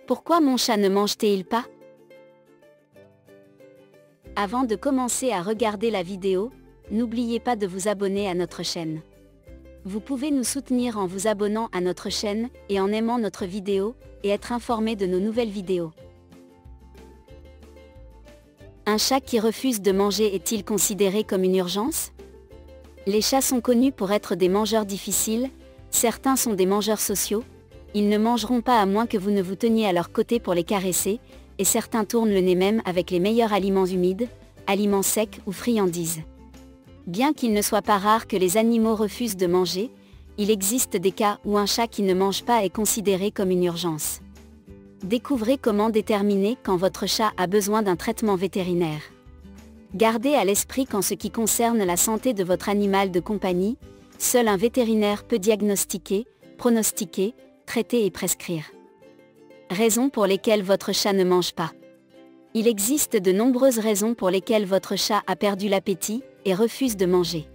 Pourquoi mon chat ne mange-t-il pas? Avant de commencer à regarder la vidéo, n'oubliez pas de vous abonner à notre chaîne. Vous pouvez nous soutenir en vous abonnant à notre chaîne et en aimant notre vidéo, et être informé de nos nouvelles vidéos. Un chat qui refuse de manger est-il considéré comme une urgence? Les chats sont connus pour être des mangeurs difficiles, certains sont des mangeurs sociaux, ils ne mangeront pas à moins que vous ne vous teniez à leur côté pour les caresser, et certains tournent le nez même avec les meilleurs aliments humides, aliments secs ou friandises. Bien qu'il ne soit pas rare que les animaux refusent de manger, il existe des cas où un chat qui ne mange pas est considéré comme une urgence. Découvrez comment déterminer quand votre chat a besoin d'un traitement vétérinaire. Gardez à l'esprit qu'en ce qui concerne la santé de votre animal de compagnie, seul un vétérinaire peut diagnostiquer, pronostiquer, traiter et prescrire. Raisons pour lesquelles votre chat ne mange pas. Il existe de nombreuses raisons pour lesquelles votre chat a perdu l'appétit et refuse de manger.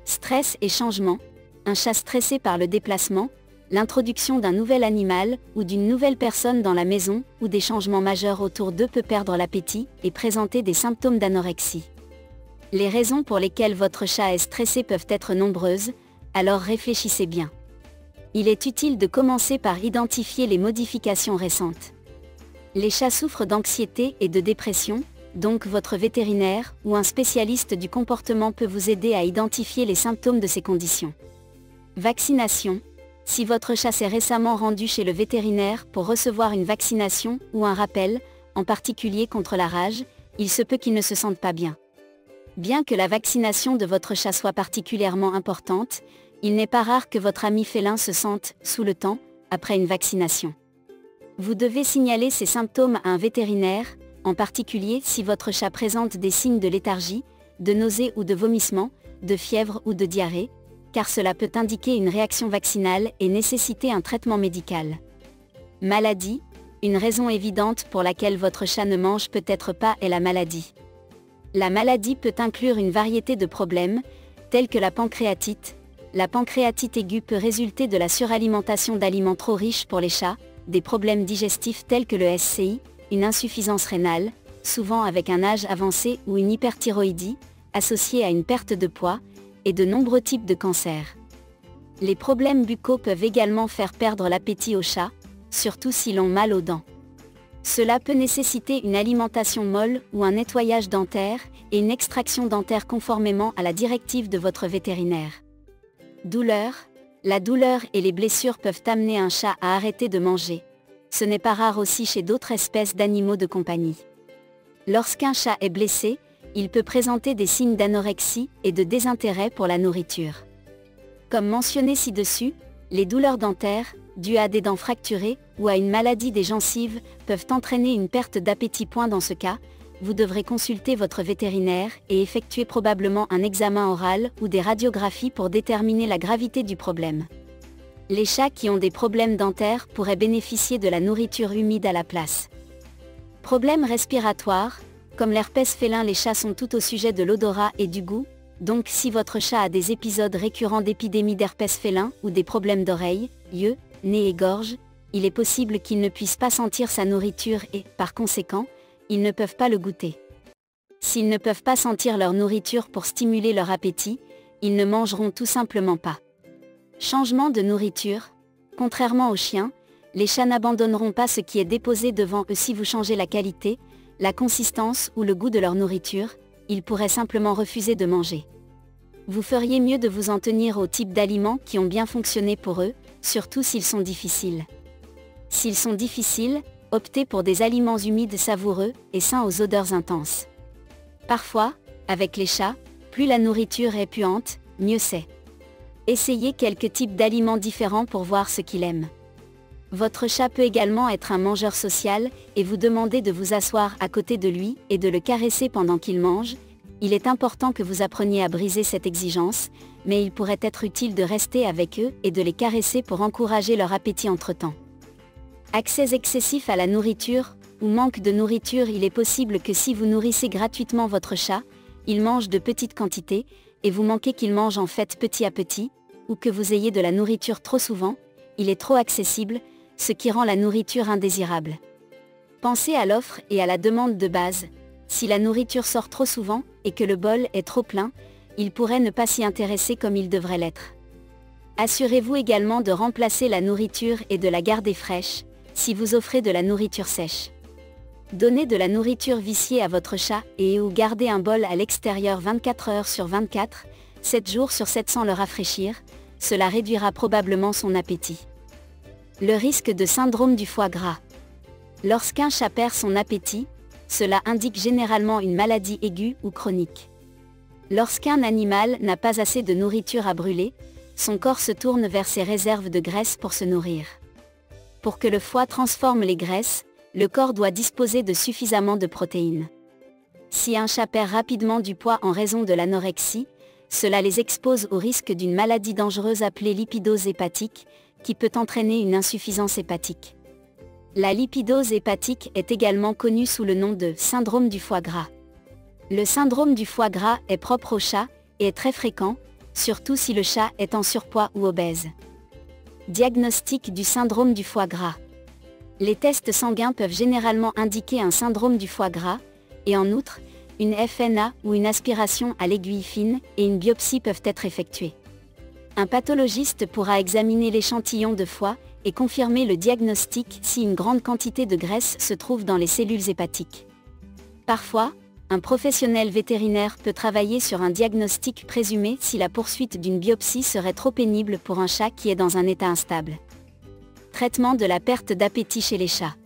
Stress et changement. Un chat stressé par le déplacement, l'introduction d'un nouvel animal ou d'une nouvelle personne dans la maison ou des changements majeurs autour d'eux peut perdre l'appétit et présenter des symptômes d'anorexie. Les raisons pour lesquelles votre chat est stressé peuvent être nombreuses, alors réfléchissez bien. Il est utile de commencer par identifier les modifications récentes. Les chats souffrent d'anxiété et de dépression, donc votre vétérinaire ou un spécialiste du comportement peut vous aider à identifier les symptômes de ces conditions. Vaccination. Si votre chat s'est récemment rendu chez le vétérinaire pour recevoir une vaccination ou un rappel, en particulier contre la rage, il se peut qu'il ne se sente pas bien. Bien que la vaccination de votre chat soit particulièrement importante, il n'est pas rare que votre ami félin se sente « sous le temps » après une vaccination. Vous devez signaler ces symptômes à un vétérinaire, en particulier si votre chat présente des signes de léthargie, de nausées ou de vomissements, de fièvre ou de diarrhée, car cela peut indiquer une réaction vaccinale et nécessiter un traitement médical. Maladie. Une raison évidente pour laquelle votre chat ne mange peut-être pas est la maladie. La maladie peut inclure une variété de problèmes, tels que la pancréatite. La pancréatite aiguë peut résulter de la suralimentation d'aliments trop riches pour les chats, des problèmes digestifs tels que le SCI, une insuffisance rénale, souvent avec un âge avancé ou une hyperthyroïdie, associée à une perte de poids, et de nombreux types de cancers. Les problèmes buccaux peuvent également faire perdre l'appétit aux chats, surtout s'ils ont mal aux dents. Cela peut nécessiter une alimentation molle ou un nettoyage dentaire et une extraction dentaire conformément à la directive de votre vétérinaire. Douleur. La douleur et les blessures peuvent amener un chat à arrêter de manger. Ce n'est pas rare aussi chez d'autres espèces d'animaux de compagnie. Lorsqu'un chat est blessé, il peut présenter des signes d'anorexie et de désintérêt pour la nourriture. Comme mentionné ci-dessus, les douleurs dentaires, dues à des dents fracturées ou à une maladie des gencives, peuvent entraîner une perte d'appétit. Dans ce cas, vous devrez consulter votre vétérinaire et effectuer probablement un examen oral ou des radiographies pour déterminer la gravité du problème. Les chats qui ont des problèmes dentaires pourraient bénéficier de la nourriture humide à la place. Problèmes respiratoires. Comme l'herpès félin, les chats sont tout au sujet de l'odorat et du goût, donc si votre chat a des épisodes récurrents d'épidémie d'herpès félin ou des problèmes d'oreilles, yeux, nez et gorge, il est possible qu'ils ne puissent pas sentir sa nourriture et, par conséquent, ils ne peuvent pas le goûter. S'ils ne peuvent pas sentir leur nourriture pour stimuler leur appétit, ils ne mangeront tout simplement pas. Changement de nourriture. Contrairement aux chiens, les chats n'abandonneront pas ce qui est déposé devant eux si vous changez la qualité, la consistance ou le goût de leur nourriture, ils pourraient simplement refuser de manger. Vous feriez mieux de vous en tenir aux types d'aliments qui ont bien fonctionné pour eux, surtout s'ils sont difficiles. S'ils sont difficiles, optez pour des aliments humides savoureux et sains aux odeurs intenses. Parfois, avec les chats, plus la nourriture est puante, mieux c'est. Essayez quelques types d'aliments différents pour voir ce qu'il aime. Votre chat peut également être un mangeur social, et vous demander de vous asseoir à côté de lui et de le caresser pendant qu'il mange. Il est important que vous appreniez à briser cette exigence, mais il pourrait être utile de rester avec eux et de les caresser pour encourager leur appétit entre-temps. Accès excessif à la nourriture, ou manque de nourriture. Il est possible que si vous nourrissez gratuitement votre chat, il mange de petites quantités, et vous manquez qu'il mange en fait petit à petit, ou que vous ayez de la nourriture trop souvent, il est trop accessible. ce qui rend la nourriture indésirable. Pensez à l'offre et à la demande de base. Si la nourriture sort trop souvent, et que le bol est trop plein, il pourrait ne pas s'y intéresser comme il devrait l'être. Assurez-vous également de remplacer la nourriture et de la garder fraîche, si vous offrez de la nourriture sèche. Donnez de la nourriture viciée à votre chat ou gardez un bol à l'extérieur 24 heures sur 24, 7 jours sur 7 sans le rafraîchir, cela réduira probablement son appétit. Le risque de syndrome du foie gras. Lorsqu'un chat perd son appétit, cela indique généralement une maladie aiguë ou chronique. Lorsqu'un animal n'a pas assez de nourriture à brûler, son corps se tourne vers ses réserves de graisse pour se nourrir. Pour que le foie transforme les graisses, le corps doit disposer de suffisamment de protéines. Si un chat perd rapidement du poids en raison de l'anorexie, cela les expose au risque d'une maladie dangereuse appelée lipidose hépatique, qui peut entraîner une insuffisance hépatique. La lipidose hépatique est également connue sous le nom de syndrome du foie gras. Le syndrome du foie gras est propre au chat et est très fréquent, surtout si le chat est en surpoids ou obèse. Diagnostic du syndrome du foie gras. Les tests sanguins peuvent généralement indiquer un syndrome du foie gras, et en outre, une FNA ou une aspiration à l'aiguille fine et une biopsie peuvent être effectuées. Un pathologiste pourra examiner l'échantillon de foie et confirmer le diagnostic si une grande quantité de graisse se trouve dans les cellules hépatiques. Parfois, un professionnel vétérinaire peut travailler sur un diagnostic présumé si la poursuite d'une biopsie serait trop pénible pour un chat qui est dans un état instable. Traitement de la perte d'appétit chez les chats.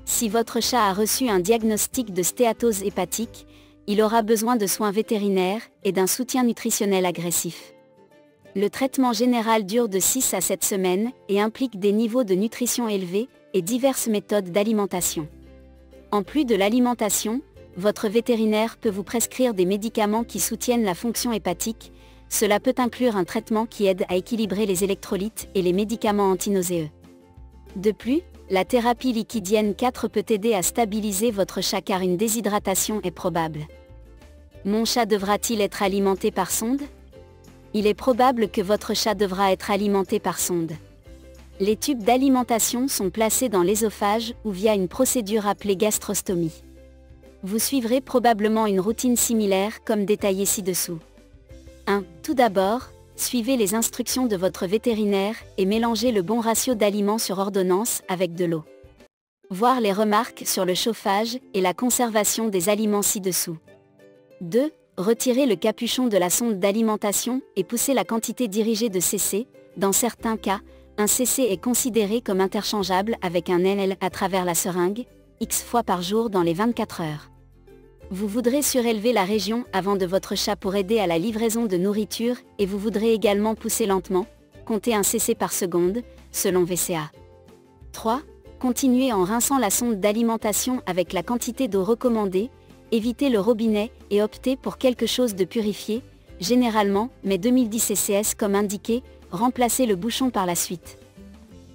Si votre chat a reçu un diagnostic de stéatose hépatique, il aura besoin de soins vétérinaires et d'un soutien nutritionnel agressif. Le traitement général dure de 6 à 7 semaines et implique des niveaux de nutrition élevés et diverses méthodes d'alimentation. En plus de l'alimentation, votre vétérinaire peut vous prescrire des médicaments qui soutiennent la fonction hépatique. Cela peut inclure un traitement qui aide à équilibrer les électrolytes et les médicaments antinauséeux. De plus, la thérapie liquidienne 4 peut aider à stabiliser votre chat car une déshydratation est probable. Mon chat devra-t-il être alimenté par sonde ? Il est probable que votre chat devra être alimenté par sonde. Les tubes d'alimentation sont placés dans l'œsophage ou via une procédure appelée gastrostomie. Vous suivrez probablement une routine similaire comme détaillé ci-dessous. 1. Tout d'abord, suivez les instructions de votre vétérinaire et mélangez le bon ratio d'aliments sur ordonnance avec de l'eau. Voir les remarques sur le chauffage et la conservation des aliments ci-dessous. 2. Retirez le capuchon de la sonde d'alimentation et poussez la quantité dirigée de CC. Dans certains cas, un CC est considéré comme interchangeable avec un NL à travers la seringue, X fois par jour dans les 24 heures. Vous voudrez surélever la région avant de votre chat pour aider à la livraison de nourriture et vous voudrez également pousser lentement, comptez un CC par seconde, selon VCA. 3. Continuez en rinçant la sonde d'alimentation avec la quantité d'eau recommandée, évitez le robinet et optez pour quelque chose de purifié, généralement, mais 2010 ccs comme indiqué, remplacez le bouchon par la suite.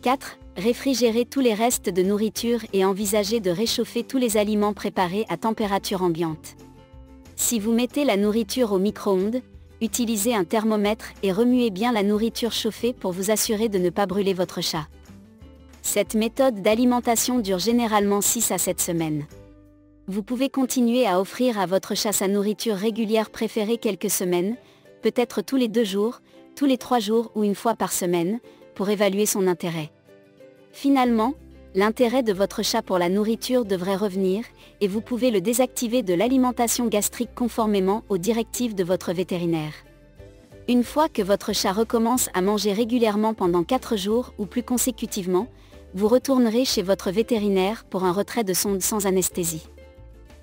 4. Réfrigérez tous les restes de nourriture et envisagez de réchauffer tous les aliments préparés à température ambiante. Si vous mettez la nourriture au micro-ondes, utilisez un thermomètre et remuez bien la nourriture chauffée pour vous assurer de ne pas brûler votre chat. Cette méthode d'alimentation dure généralement 6 à 7 semaines. Vous pouvez continuer à offrir à votre chat sa nourriture régulière préférée quelques semaines, peut-être tous les 2 jours, tous les 3 jours ou une fois par semaine, pour évaluer son intérêt. Finalement, l'intérêt de votre chat pour la nourriture devrait revenir, et vous pouvez le désactiver de l'alimentation gastrique conformément aux directives de votre vétérinaire. Une fois que votre chat recommence à manger régulièrement pendant 4 jours ou plus consécutivement, vous retournerez chez votre vétérinaire pour un retrait de sonde sans anesthésie.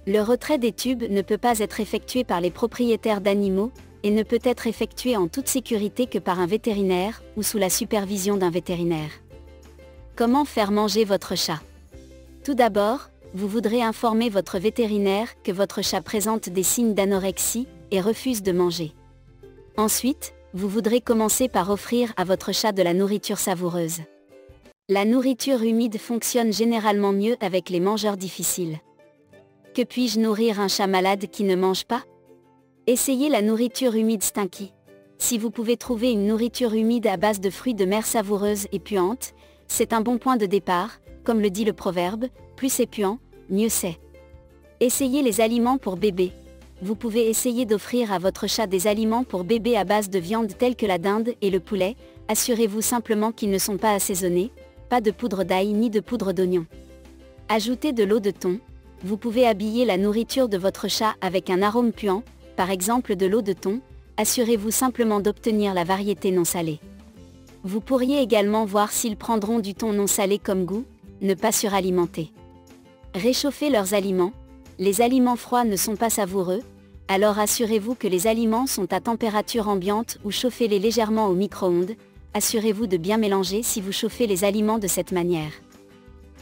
Le retrait des tubes ne peut pas être effectué par les propriétaires d'animaux, et ne peut être effectué en toute sécurité que par un vétérinaire ou sous la supervision d'un vétérinaire. Comment faire manger votre chat ? Tout d'abord, vous voudrez informer votre vétérinaire que votre chat présente des signes d'anorexie et refuse de manger. Ensuite, vous voudrez commencer par offrir à votre chat de la nourriture savoureuse. La nourriture humide fonctionne généralement mieux avec les mangeurs difficiles. Que puis-je nourrir un chat malade qui ne mange pas ? Essayez la nourriture humide Stinky. Si vous pouvez trouver une nourriture humide à base de fruits de mer savoureuse et puante, C'est un bon point de départ, comme le dit le proverbe, plus c'est puant, mieux c'est. Essayez les aliments pour bébé. Vous pouvez essayer d'offrir à votre chat des aliments pour bébé à base de viande tels que la dinde et le poulet, assurez-vous simplement qu'ils ne sont pas assaisonnés, pas de poudre d'ail ni de poudre d'oignon. Ajoutez de l'eau de thon. Vous pouvez habiller la nourriture de votre chat avec un arôme puant, par exemple de l'eau de thon, assurez-vous simplement d'obtenir la variété non salée. Vous pourriez également voir s'ils prendront du thon non salé comme goût, ne pas suralimenter. Réchauffez leurs aliments. Les aliments froids ne sont pas savoureux, alors assurez-vous que les aliments sont à température ambiante ou chauffez-les légèrement au micro-ondes, assurez-vous de bien mélanger si vous chauffez les aliments de cette manière.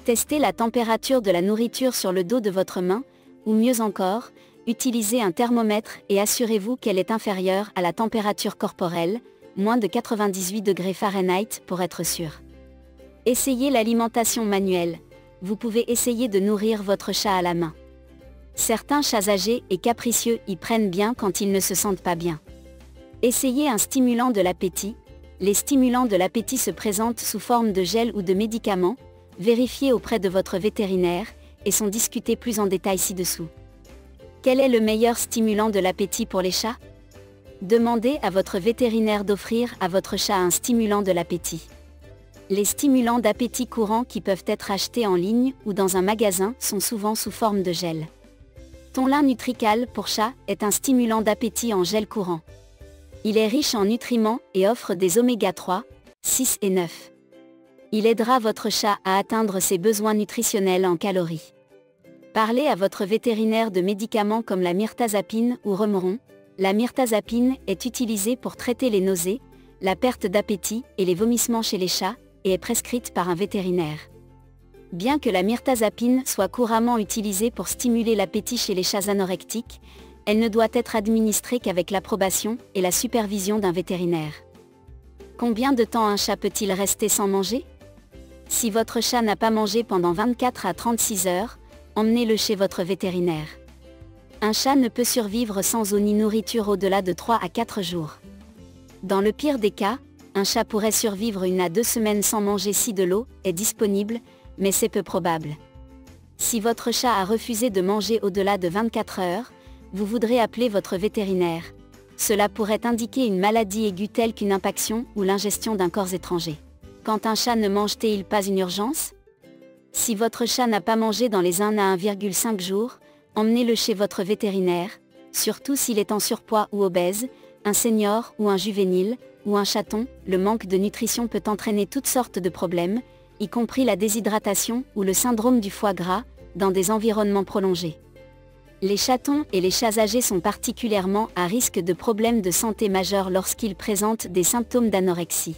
Testez la température de la nourriture sur le dos de votre main, ou mieux encore, utilisez un thermomètre et assurez-vous qu'elle est inférieure à la température corporelle, moins de 98 degrés Fahrenheit pour être sûr. Essayez l'alimentation manuelle. Vous pouvez essayer de nourrir votre chat à la main. Certains chats âgés et capricieux y prennent bien quand ils ne se sentent pas bien. Essayez un stimulant de l'appétit. Les stimulants de l'appétit se présentent sous forme de gel ou de médicaments. Vérifiez auprès de votre vétérinaire, et sont discutés plus en détail ci-dessous. Quel est le meilleur stimulant de l'appétit pour les chats? Demandez à votre vétérinaire d'offrir à votre chat un stimulant de l'appétit. Les stimulants d'appétit courants qui peuvent être achetés en ligne ou dans un magasin sont souvent sous forme de gel. Tonlin Nutrical pour chat est un stimulant d'appétit en gel courant. Il est riche en nutriments et offre des oméga 3, 6 et 9. Il aidera votre chat à atteindre ses besoins nutritionnels en calories. Parlez à votre vétérinaire de médicaments comme la myrtazapine ou Remeron. La myrtazapine est utilisée pour traiter les nausées, la perte d'appétit et les vomissements chez les chats, et est prescrite par un vétérinaire. Bien que la myrtazapine soit couramment utilisée pour stimuler l'appétit chez les chats anorectiques, elle ne doit être administrée qu'avec l'approbation et la supervision d'un vétérinaire. Combien de temps un chat peut-il rester sans manger? Si votre chat n'a pas mangé pendant 24 à 36 heures, emmenez-le chez votre vétérinaire. Un chat ne peut survivre sans eau ni nourriture au-delà de 3 à 4 jours. Dans le pire des cas, un chat pourrait survivre 1 à 2 semaines sans manger si de l'eau est disponible, mais c'est peu probable. Si votre chat a refusé de manger au-delà de 24 heures, vous voudrez appeler votre vétérinaire. Cela pourrait indiquer une maladie aiguë telle qu'une impaction ou l'ingestion d'un corps étranger. Quand un chat ne mange-t-il pas une urgence? Si votre chat n'a pas mangé dans les 1 à 1,5 jours, emmenez-le chez votre vétérinaire, surtout s'il est en surpoids ou obèse, un senior ou un juvénile, ou un chaton. Le manque de nutrition peut entraîner toutes sortes de problèmes, y compris la déshydratation ou le syndrome du foie gras, dans des environnements prolongés. Les chatons et les chats âgés sont particulièrement à risque de problèmes de santé majeurs lorsqu'ils présentent des symptômes d'anorexie.